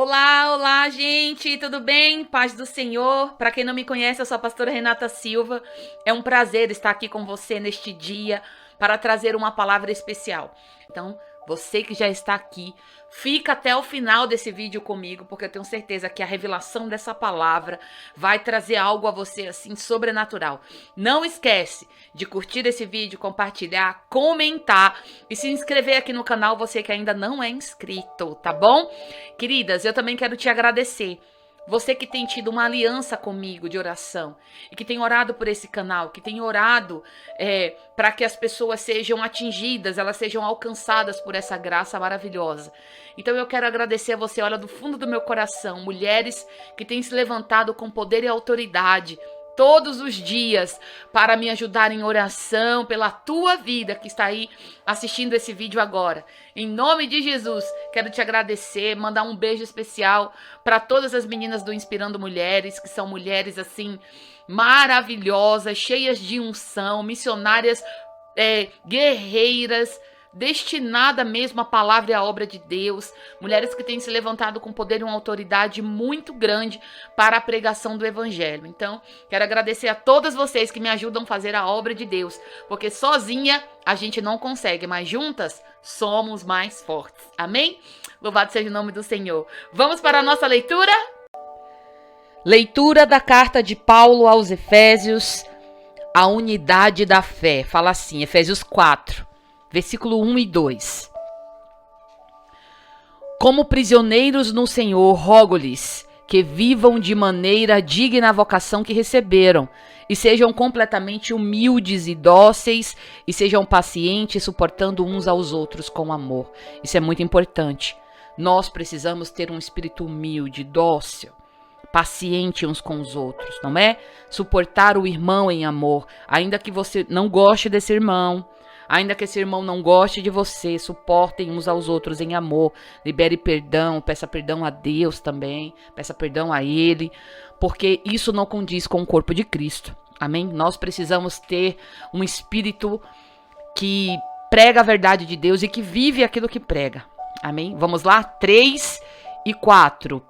Olá, olá, gente, tudo bem? Paz do Senhor. Para quem não me conhece, eu sou a pastora Renata Silva. É um prazer estar aqui com você neste dia para trazer uma palavra especial. Então, você que já está aqui, fica até o final desse vídeo comigo, porque eu tenho certeza que a revelação dessa palavra vai trazer algo a você assim sobrenatural. Não esquece de curtir esse vídeo, compartilhar, comentar e se inscrever aqui no canal, você que ainda não é inscrito, tá bom? Queridas, eu também quero te agradecer. Você que tem tido uma aliança comigo de oração e que tem orado por esse canal, que tem orado para que as pessoas sejam atingidas, elas sejam alcançadas por essa graça maravilhosa. Então eu quero agradecer a você, olha, do fundo do meu coração, mulheres que têm se levantado com poder e autoridade todos os dias para me ajudar em oração pela tua vida que está aí assistindo esse vídeo agora. Em nome de Jesus, quero te agradecer, mandar um beijo especial para todas as meninas do Inspirando Mulheres, que são mulheres assim maravilhosas, cheias de unção, missionárias, guerreiras, destinada mesmo à palavra e à obra de Deus, mulheres que têm se levantado com poder e uma autoridade muito grande para a pregação do evangelho. Então, quero agradecer a todas vocês que me ajudam a fazer a obra de Deus, porque sozinha a gente não consegue, mas juntas somos mais fortes. Amém? Louvado seja o nome do Senhor. Vamos para a nossa leitura? Leitura da carta de Paulo aos Efésios, a unidade da fé. Fala assim, Efésios 4. Versículo 1 e 2. Como prisioneiros no Senhor, rogo-lhes que vivam de maneira digna a vocação que receberam, e sejam completamente humildes e dóceis, e sejam pacientes, suportando uns aos outros com amor. Isso é muito importante. Nós precisamos ter um espírito humilde, dócil, paciente uns com os outros, não é? Suportar o irmão em amor, ainda que você não goste desse irmão, ainda que esse irmão não goste de você, suportem uns aos outros em amor, libere perdão, peça perdão a Deus também, peça perdão a Ele, porque isso não condiz com o corpo de Cristo, amém? Nós precisamos ter um espírito que prega a verdade de Deus e que vive aquilo que prega, amém? Vamos lá? 3 e 4.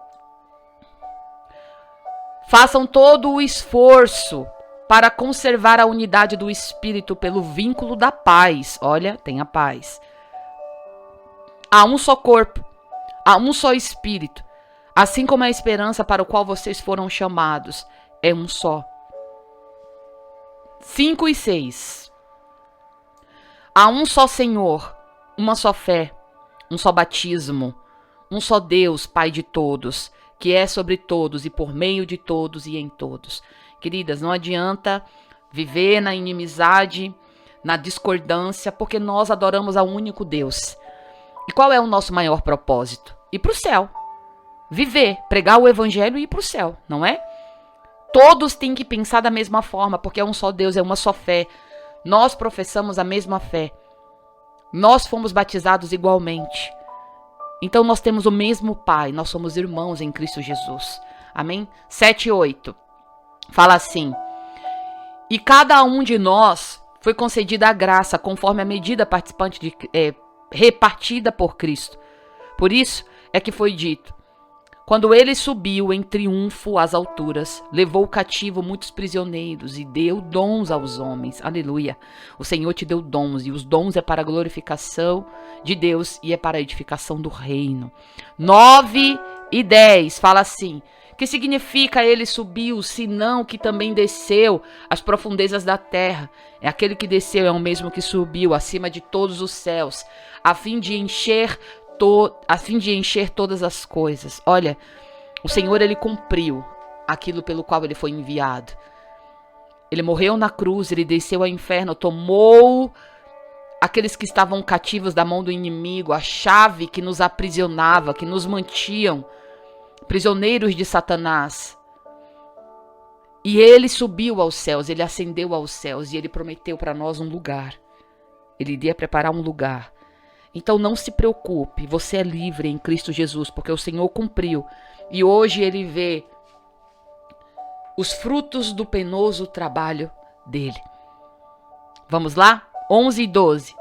Façam todo o esforço para conservar a unidade do Espírito pelo vínculo da paz. Olha, tem a paz. Há um só corpo, há um só Espírito, assim como a esperança para o qual vocês foram chamados é um só. 5 e 6. Há um só Senhor, uma só fé, um só batismo, um só Deus, Pai de todos, que é sobre todos e por meio de todos e em todos. Queridas, não adianta viver na inimizade, na discordância, porque nós adoramos ao único Deus. E qual é o nosso maior propósito? Ir para o céu. Viver, pregar o evangelho e ir para o céu, não é? Todos têm que pensar da mesma forma, porque é um só Deus, é uma só fé. Nós professamos a mesma fé. Nós fomos batizados igualmente. Então nós temos o mesmo Pai, nós somos irmãos em Cristo Jesus. Amém? 7 e 8. Fala assim: e cada um de nós foi concedida a graça conforme a medida repartida por Cristo. Por isso é que foi dito: quando ele subiu em triunfo às alturas, levou cativo muitos prisioneiros e deu dons aos homens. Aleluia. O Senhor te deu dons, e os dons é para a glorificação de Deus e é para a edificação do reino. 9 e 10 fala assim: que significa ele subiu, senão que também desceu às profundezas da terra? É aquele que desceu, é o mesmo que subiu acima de todos os céus, a fim de encher todas as coisas. Olha, o Senhor, ele cumpriu aquilo pelo qual ele foi enviado. Ele morreu na cruz, ele desceu ao inferno, tomou aqueles que estavam cativos da mão do inimigo, a chave que nos aprisionava, que nos mantinham prisioneiros de Satanás. E ele subiu aos céus, ele ascendeu aos céus e ele prometeu para nós um lugar. Ele iria preparar um lugar. Então não se preocupe, você é livre em Cristo Jesus, porque o Senhor cumpriu. E hoje ele vê os frutos do penoso trabalho dele. Vamos lá? 11 e 12.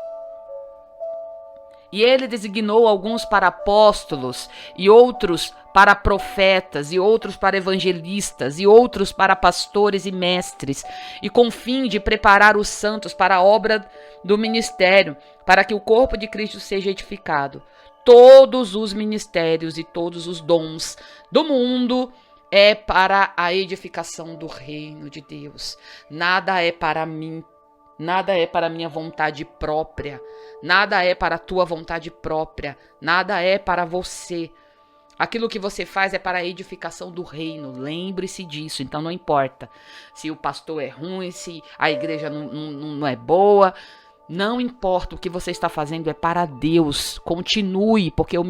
E ele designou alguns para apóstolos, e outros para profetas, e outros para evangelistas, e outros para pastores e mestres, e com fim de preparar os santos para a obra do ministério, para que o corpo de Cristo seja edificado. Todos os ministérios e todos os dons do mundo é para a edificação do reino de Deus. Nada é para mim. Nada é para minha vontade própria, nada é para a tua vontade própria, nada é para você. Aquilo que você faz é para a edificação do reino, lembre-se disso. Então não importa se o pastor é ruim, se a igreja não é boa, não importa, o que você está fazendo é para Deus. Continue, porque o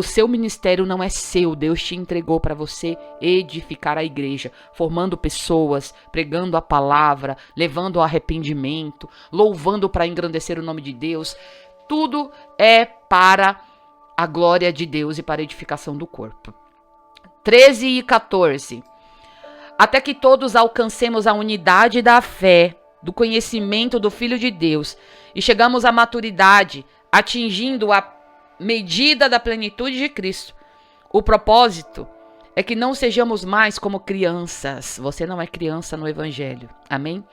seu ministério não é seu, Deus te entregou para você edificar a igreja, formando pessoas, pregando a palavra, levando ao arrependimento, louvando para engrandecer o nome de Deus. Tudo é para a glória de Deus e para a edificação do corpo. 13 e 14. Até que todos alcancemos a unidade da fé, do conhecimento do Filho de Deus, e chegamos à maturidade, atingindo a medida da plenitude de Cristo. O propósito é que não sejamos mais como crianças. Você não é criança no Evangelho. Amém?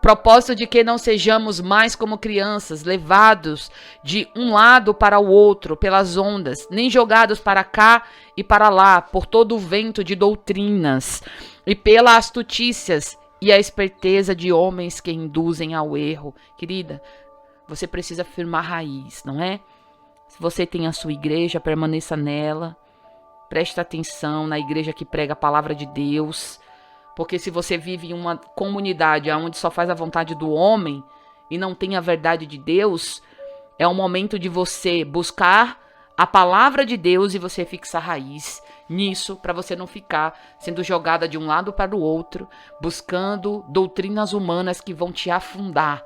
Propósito de que não sejamos mais como crianças, levados de um lado para o outro pelas ondas, nem jogados para cá e para lá por todo o vento de doutrinas e pelas astutícias e a esperteza de homens que induzem ao erro. Querida, você precisa firmar raiz, não é? Se você tem a sua igreja, permaneça nela. Preste atenção na igreja que prega a palavra de Deus. Porque se você vive em uma comunidade onde só faz a vontade do homem e não tem a verdade de Deus, é o momento de você buscar a palavra de Deus e você fixar raiz nisso, para você não ficar sendo jogada de um lado para o outro, buscando doutrinas humanas que vão te afundar.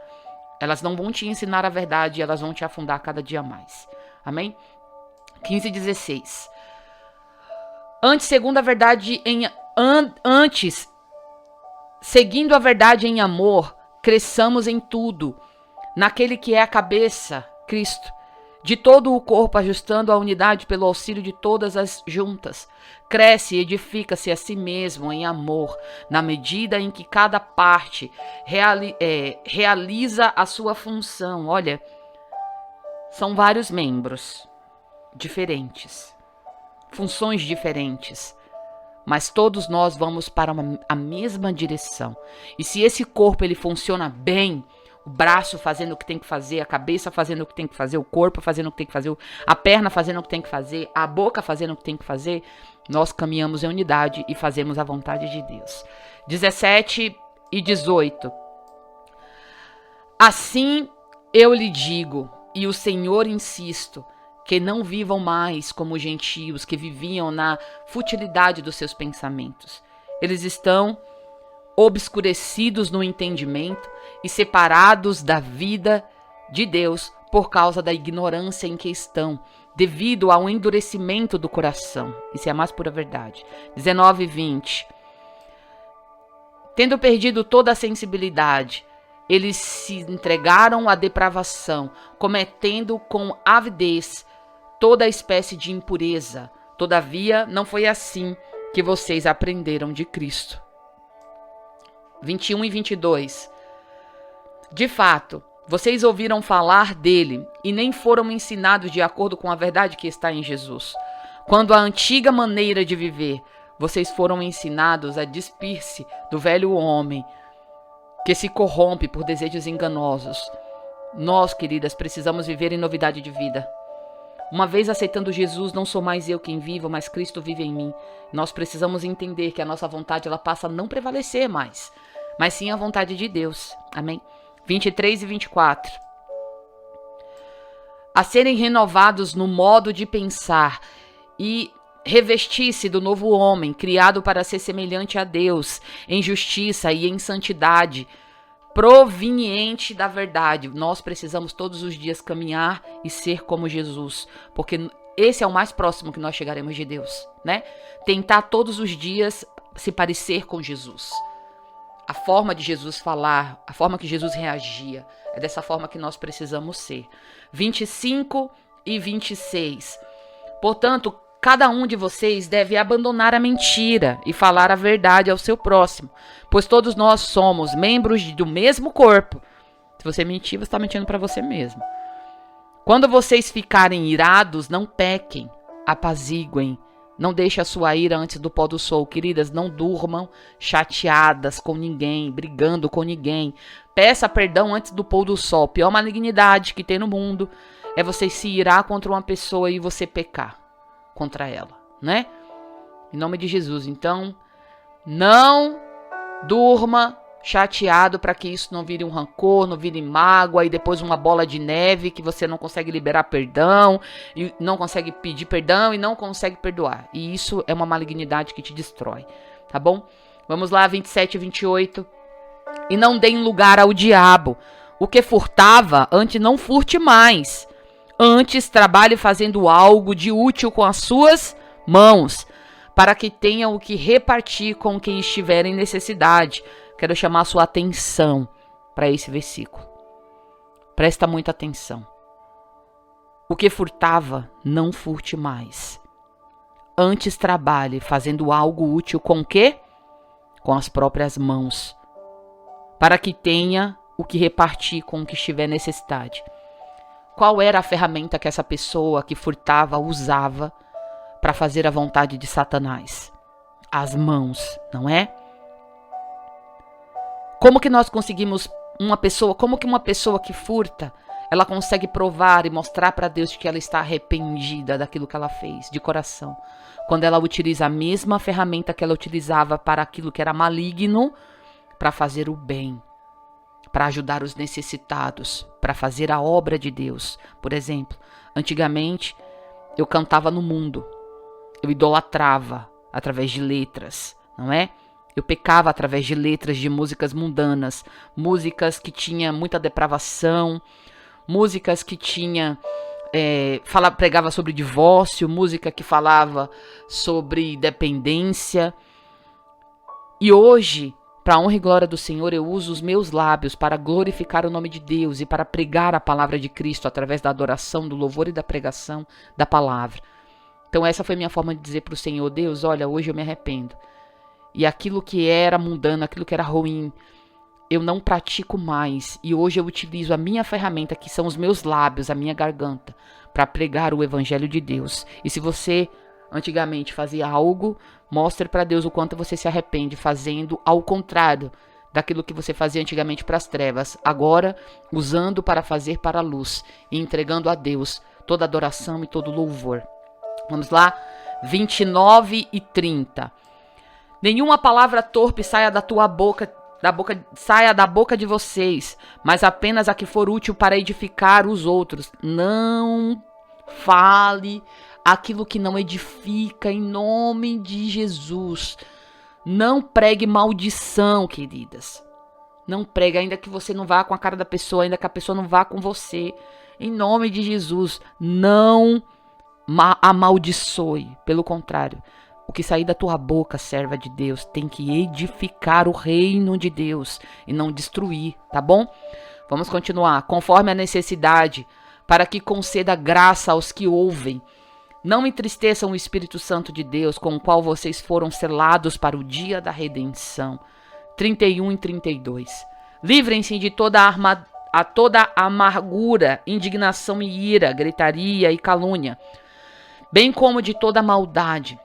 Elas não vão te ensinar a verdade, elas vão te afundar cada dia mais. Amém? 15 e 16. Seguindo a verdade em amor, cresçamos em tudo, naquele que é a cabeça, Cristo, de todo o corpo, ajustando a unidade pelo auxílio de todas as juntas. Cresce e edifica-se a si mesmo em amor, na medida em que cada parte realiza a sua função. Olha, são vários membros diferentes, funções diferentes, mas todos nós vamos para a mesma direção. E se esse corpo ele funciona bem, o braço fazendo o que tem que fazer, a cabeça fazendo o que tem que fazer, o corpo fazendo o que tem que fazer, a perna fazendo o que tem que fazer, a boca fazendo o que tem que fazer, nós caminhamos em unidade e fazemos a vontade de Deus. 17 e 18. Assim eu lhe digo, e o Senhor insisto, que não vivam mais como os gentios que viviam na futilidade dos seus pensamentos. Eles estão obscurecidos no entendimento e separados da vida de Deus por causa da ignorância em que estão, devido ao endurecimento do coração. Isso é a mais pura verdade. 19 e 20. Tendo perdido toda a sensibilidade, eles se entregaram à depravação, cometendo com avidez toda espécie de impureza. Todavia, não foi assim que vocês aprenderam de Cristo. 21 e 22. De fato, vocês ouviram falar dele e nem foram ensinados de acordo com a verdade que está em Jesus. Quando a antiga maneira de viver, vocês foram ensinados a despir-se do velho homem que se corrompe por desejos enganosos. Nós, queridas, precisamos viver em novidade de vida. Uma vez aceitando Jesus, não sou mais eu quem vivo, mas Cristo vive em mim. Nós precisamos entender que a nossa vontade ela passa a não prevalecer mais, mas sim a vontade de Deus. Amém? 23 e 24. A serem renovados no modo de pensar e revestir-se do novo homem, criado para ser semelhante a Deus, em justiça e em santidade, proveniente da verdade. Nós precisamos todos os dias caminhar e ser como Jesus, porque esse é o mais próximo que nós chegaremos de Deus, né? Tentar todos os dias se parecer com Jesus. a forma de Jesus falar, a forma que Jesus reagia. É dessa forma que nós precisamos ser. 25 e 26. Portanto, cada um de vocês deve abandonar a mentira e falar a verdade ao seu próximo, pois todos nós somos membros do mesmo corpo. Se você mentir, você está mentindo para você mesmo. Quando vocês ficarem irados, não pequem, apaziguem. Não deixe a sua ira antes do pôr do sol. Queridas, não durmam chateadas com ninguém, brigando com ninguém. Peça perdão antes do pôr do sol. A pior malignidade que tem no mundo é você se irar contra uma pessoa e você pecar contra ela, né? Em nome de Jesus. Então, não durma chateado para que isso não vire um rancor, não vire mágoa e depois uma bola de neve que você não consegue liberar perdão, e não consegue pedir perdão e não consegue perdoar. E isso é uma malignidade que te destrói, tá bom? Vamos lá, 27 e 28. E não deem lugar ao diabo. O que furtava, antes não furte mais. Antes trabalhe fazendo algo de útil com as suas mãos, para que tenha o que repartir com quem estiver em necessidade. Quero chamar a sua atenção para esse versículo. Presta muita atenção. O que furtava, não furte mais. Antes trabalhe fazendo algo útil com o quê? Com as próprias mãos. Para que tenha o que repartir com o que estiver em necessidade. Qual era a ferramenta que essa pessoa que furtava usava para fazer a vontade de Satanás? As mãos, não é? Como que nós conseguimos como que uma pessoa que furta, ela consegue provar e mostrar para Deus que ela está arrependida daquilo que ela fez, de coração? Quando ela utiliza a mesma ferramenta que ela utilizava para aquilo que era maligno, para fazer o bem, para ajudar os necessitados, para fazer a obra de Deus. Por exemplo, antigamente eu cantava no mundo, eu idolatrava através de letras, não é? Eu pecava através de letras de músicas mundanas, músicas que tinha muita depravação, músicas que pregava sobre divórcio, música que falava sobre dependência. E hoje, para a honra e glória do Senhor, eu uso os meus lábios para glorificar o nome de Deus e para pregar a palavra de Cristo através da adoração, do louvor e da pregação da palavra. Então essa foi a minha forma de dizer para o Senhor: Deus, olha, hoje eu me arrependo. E aquilo que era mundano, aquilo que era ruim, eu não pratico mais. E hoje eu utilizo a minha ferramenta, que são os meus lábios, a minha garganta, para pregar o evangelho de Deus. E se você antigamente fazia algo, mostre para Deus o quanto você se arrepende fazendo ao contrário daquilo que você fazia antigamente para as trevas. Agora, usando para fazer para a luz e entregando a Deus toda adoração e todo louvor. Vamos lá, 29 e 30. Nenhuma palavra torpe saia da boca de vocês, mas apenas a que for útil para edificar os outros. Não fale aquilo que não edifica, em nome de Jesus. Não pregue maldição, queridas. Não pregue, ainda que você não vá com a cara da pessoa, ainda que a pessoa não vá com você. Em nome de Jesus, não amaldiçoe. Pelo contrário, o que sair da tua boca, serva de Deus, tem que edificar o reino de Deus e não destruir, tá bom? Vamos continuar. Conforme a necessidade, para que conceda graça aos que ouvem. Não entristeçam o Espírito Santo de Deus, com o qual vocês foram selados para o dia da redenção. 31 e 32. Livrem-se de toda amargura, indignação e ira, gritaria e calúnia, bem como de toda maldade.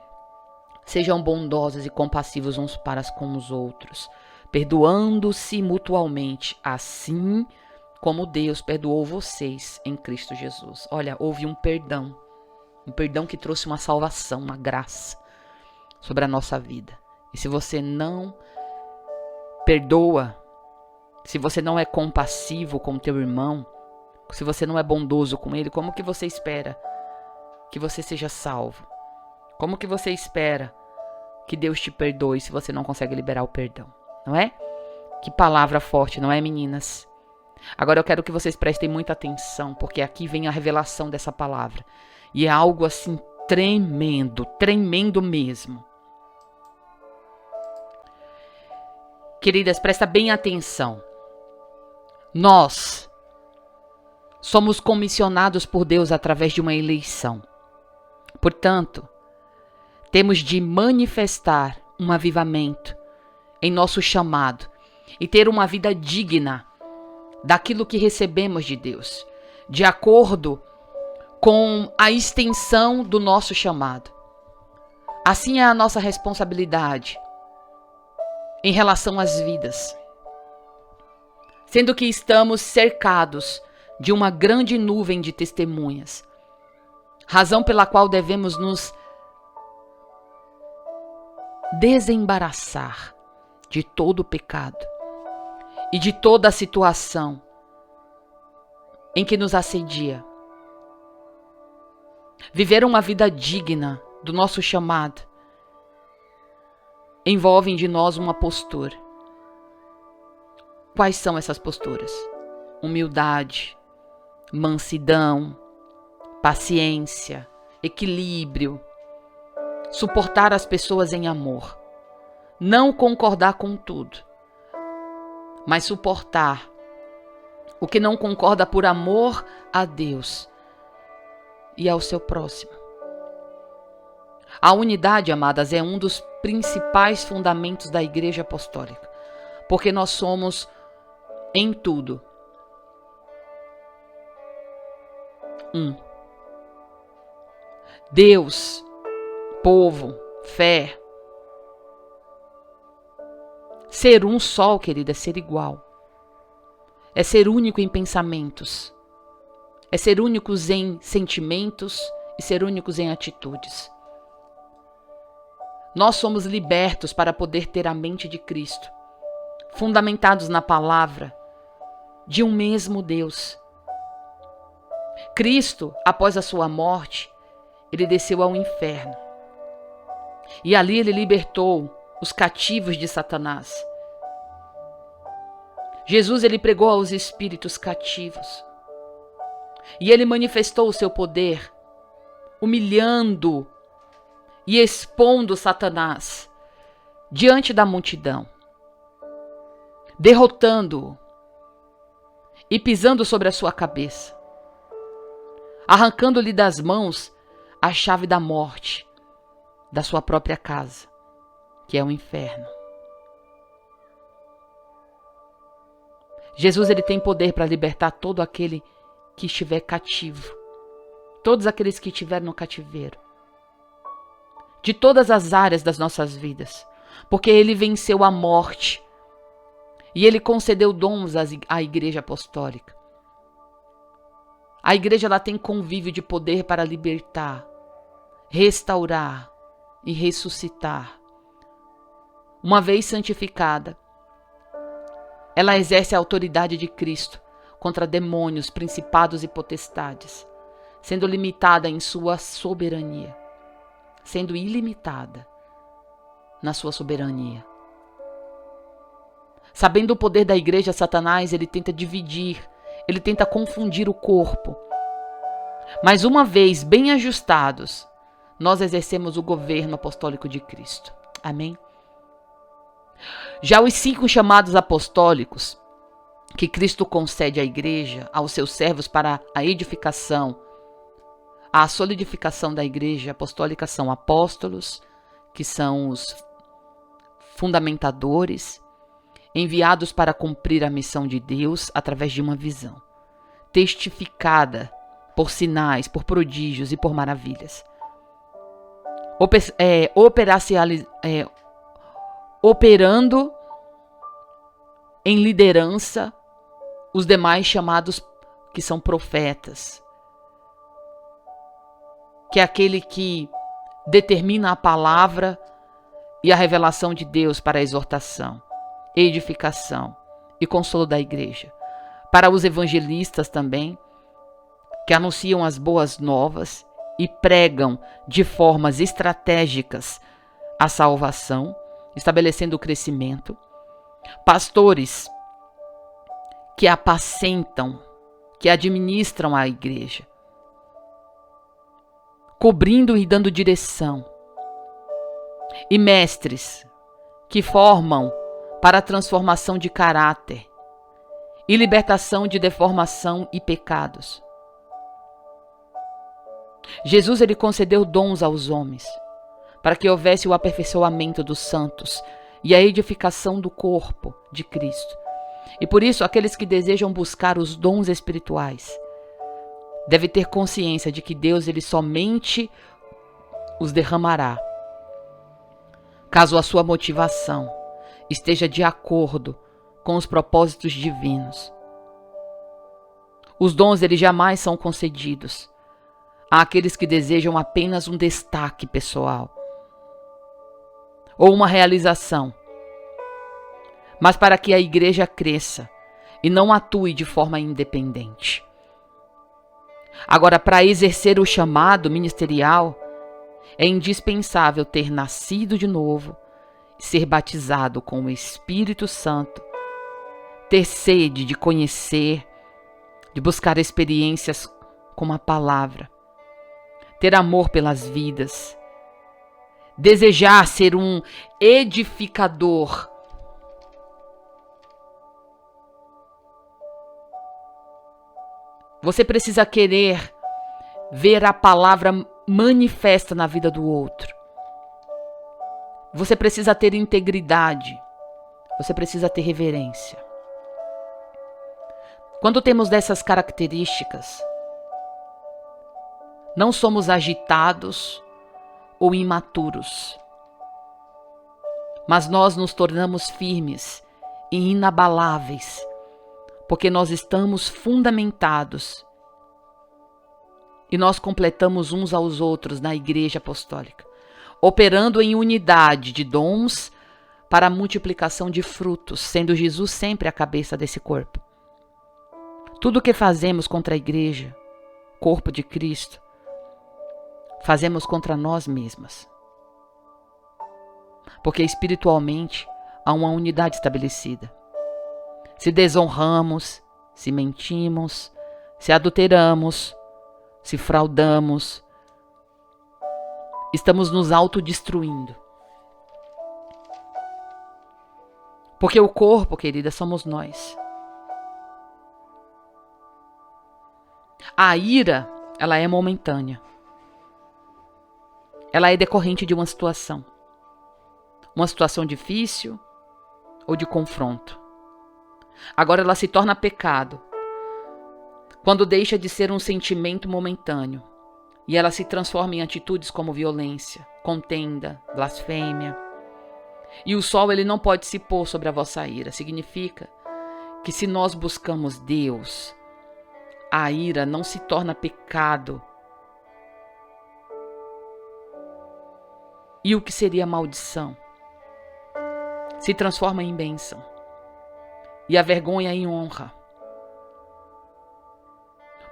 Sejam bondosos e compassivos uns para com os outros, perdoando-se mutualmente, assim como Deus perdoou vocês em Cristo Jesus. Olha, houve um perdão que trouxe uma salvação, uma graça sobre a nossa vida. E se você não perdoa, se você não é compassivo com o teu irmão, se você não é bondoso com ele, como que você espera que você seja salvo? Como que você espera que Deus te perdoe se você não consegue liberar o perdão? Não é? Que palavra forte, não é, meninas? Agora eu quero que vocês prestem muita atenção, porque aqui vem a revelação dessa palavra. E é algo assim tremendo, tremendo mesmo. Queridas, presta bem atenção. Nós somos comissionados por Deus através de uma eleição. Portanto, temos de manifestar um avivamento em nosso chamado e ter uma vida digna daquilo que recebemos de Deus, de acordo com a extensão do nosso chamado. Assim é a nossa responsabilidade em relação às vidas, sendo que estamos cercados de uma grande nuvem de testemunhas, razão pela qual devemos nos desembaraçar de todo o pecado e de toda a situação em que nos assedia. Viver uma vida digna do nosso chamado envolve de nós uma postura. Quais são essas posturas? Humildade, mansidão, paciência, equilíbrio, suportar as pessoas em amor, não concordar com tudo, mas suportar o que não concorda por amor a Deus e ao seu próximo. A unidade, amadas, é um dos principais fundamentos da Igreja Apostólica, porque nós somos em tudo um. Deus, povo, fé. Ser um só, querida, é ser igual. É ser único em pensamentos. É ser únicos em sentimentos e ser únicos em atitudes. Nós somos libertos para poder ter a mente de Cristo, fundamentados na palavra de um mesmo Deus. Cristo, após a sua morte, ele desceu ao inferno. E ali ele libertou os cativos de Satanás. Jesus, ele pregou aos espíritos cativos. E ele manifestou o seu poder, humilhando e expondo Satanás diante da multidão, derrotando-o e pisando sobre a sua cabeça, arrancando-lhe das mãos a chave da morte, da sua própria casa, que é o inferno. Jesus, ele tem poder para libertar todo aquele que estiver cativo, todos aqueles que estiverem no cativeiro, de todas as áreas das nossas vidas, porque ele venceu a morte e ele concedeu dons à Igreja Apostólica. A igreja, ela tem convívio de poder para libertar, restaurar e ressuscitar. Uma vez santificada, ela exerce a autoridade de Cristo contra demônios, principados e potestades, sendo limitada em sua soberania, sendo ilimitada na sua soberania. Sabendo o poder da igreja, Satanás, ele tenta dividir, ele tenta confundir o corpo. Mas uma vez bem ajustados, nós exercemos o governo apostólico de Cristo. Amém? Já os 5 chamados apostólicos que Cristo concede à igreja, aos seus servos para a edificação, a solidificação da igreja apostólica são apóstolos, que são os fundamentadores, enviados para cumprir a missão de Deus através de uma visão, testificada por sinais, por prodígios e por maravilhas. Operando em liderança os demais chamados que são profetas, que é aquele que determina a palavra e a revelação de Deus para a exortação, edificação e consolo da igreja. Para os evangelistas também, que anunciam as boas novas e pregam de formas estratégicas a salvação, estabelecendo o crescimento. Pastores que apacentam, que administram a igreja, cobrindo e dando direção. E mestres que formam para a transformação de caráter e libertação de deformação e pecados. Jesus, ele concedeu dons aos homens para que houvesse o aperfeiçoamento dos santos e a edificação do corpo de Cristo. E por isso, aqueles que desejam buscar os dons espirituais devem ter consciência de que Deus, ele somente os derramará caso a sua motivação esteja de acordo com os propósitos divinos. Os dons, eles jamais são concedidos àqueles que desejam apenas um destaque pessoal ou uma realização, mas para que a igreja cresça e não atue de forma independente. Agora, para exercer o chamado ministerial, é indispensável ter nascido de novo, ser batizado com o Espírito Santo, ter sede de conhecer, de buscar experiências com a palavra, ter amor pelas vidas, desejar ser um edificador. Você precisa querer ver a palavra manifesta na vida do outro. Você precisa ter integridade. Você precisa ter reverência. Quando temos dessas características, não somos agitados ou imaturos, mas nós nos tornamos firmes e inabaláveis, porque nós estamos fundamentados e nós completamos uns aos outros na Igreja Apostólica, operando em unidade de dons para a multiplicação de frutos, sendo Jesus sempre a cabeça desse corpo. Tudo o que fazemos contra a Igreja, corpo de Cristo, fazemos contra nós mesmas. Porque espiritualmente há uma unidade estabelecida. Se desonramos, se mentimos, se adulteramos, se fraudamos, estamos nos autodestruindo. Porque o corpo, querida, somos nós. A ira, ela é momentânea. Ela é decorrente de uma situação difícil ou de confronto. Agora ela se torna pecado quando deixa de ser um sentimento momentâneo e ela se transforma em atitudes como violência, contenda, blasfêmia. E o sol, ele não pode se pôr sobre a vossa ira. Significa que se nós buscamos Deus, a ira não se torna pecado. E o que seria maldição se transforma em bênção. E a vergonha em honra.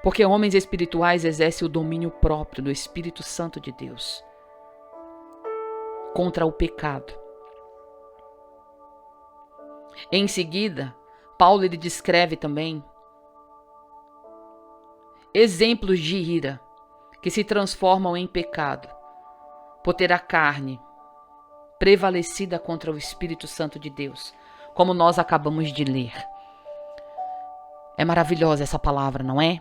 Porque homens espirituais exercem o domínio próprio do Espírito Santo de Deus contra o pecado. Em seguida, Paulo, ele descreve também exemplos de ira que se transformam em pecado por ter a carne prevalecida contra o Espírito Santo de Deus, como nós acabamos de ler. É maravilhosa essa palavra, não é?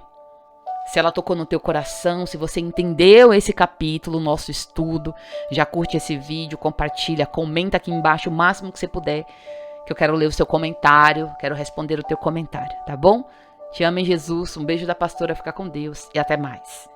Se ela tocou no teu coração, se você entendeu esse capítulo, nosso estudo, já curte esse vídeo, compartilha, comenta aqui embaixo o máximo que você puder, que eu quero ler o seu comentário, quero responder o teu comentário, tá bom? Te amo em Jesus, um beijo da pastora, fica com Deus e até mais.